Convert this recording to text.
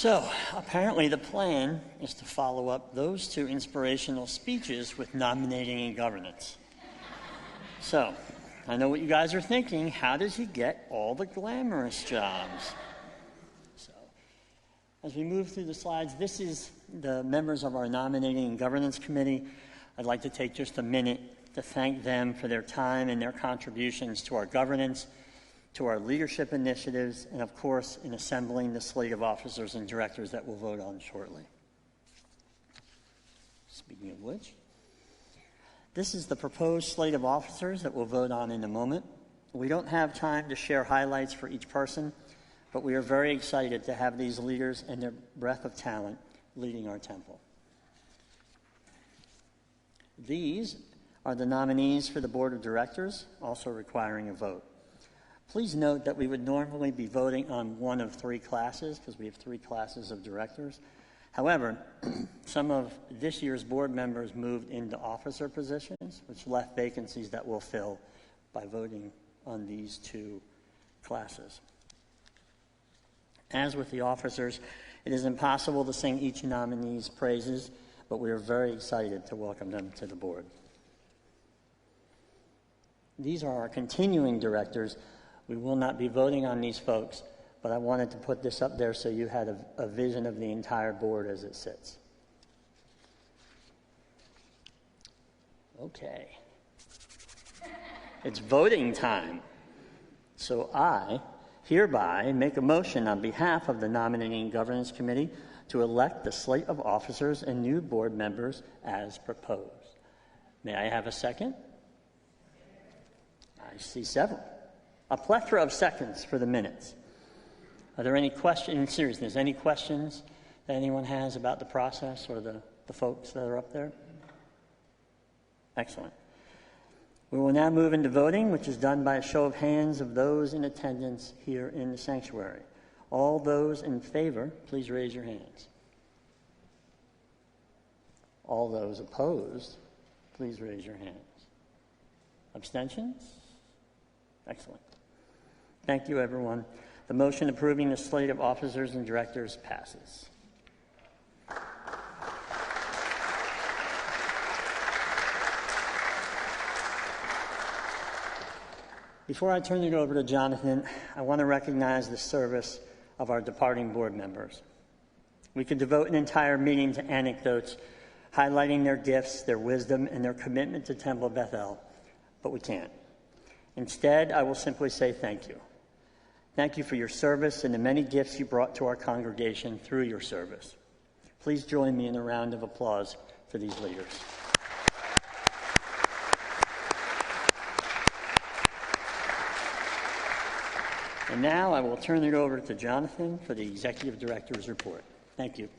So, apparently the plan is to follow up those two inspirational speeches with nominating and governance. So, I know what you guys are thinking. How does he get all the glamorous jobs? So, as we move through the slides, this is the members of our Nominating and Governance Committee. I'd like to take just a minute to thank them for their time and their contributions to our governance, to our leadership initiatives, and of course, in assembling the slate of officers and directors that we'll vote on shortly. Speaking of which, this is the proposed slate of officers that we'll vote on in a moment. We don't have time to share highlights for each person, but we are very excited to have these leaders and their breadth of talent leading our temple. These are the nominees for the board of directors, also requiring a vote. Please note that we would normally be voting on one of three classes because we have three classes of directors. However, some of this year's board members moved into officer positions, which left vacancies that we'll fill by voting on these two classes. As with the officers, it is impossible to sing each nominee's praises, but we are very excited to welcome them to the board. These are our continuing directors. We will not be voting on these folks, but I wanted to put this up there so you had a vision of the entire board as it sits. Okay. It's voting time. So I hereby make a motion on behalf of the Nominating and Governance Committee to elect the slate of officers and new board members as proposed. May I have a second? I see several. A plethora of seconds for the minutes. Are there any questions, in seriousness, any questions that anyone has about the process or the folks that are up there? Excellent. We will now move into voting, which is done by a show of hands of those in attendance here in the sanctuary. All those in favor, please raise your hands. All those opposed, please raise your hands. Abstentions? Excellent. Thank you, everyone. The motion approving the slate of officers and directors passes. Before I turn it over to Jonathan, I want to recognize the service of our departing board members. We could devote an entire meeting to anecdotes highlighting their gifts, their wisdom, and their commitment to Temple Beth, but we can't. Instead, I will simply say thank you. Thank you for your service and the many gifts you brought to our congregation through your service. Please join me in a round of applause for these leaders. And now I will turn it over to Jonathan for the Executive Director's report. Thank you.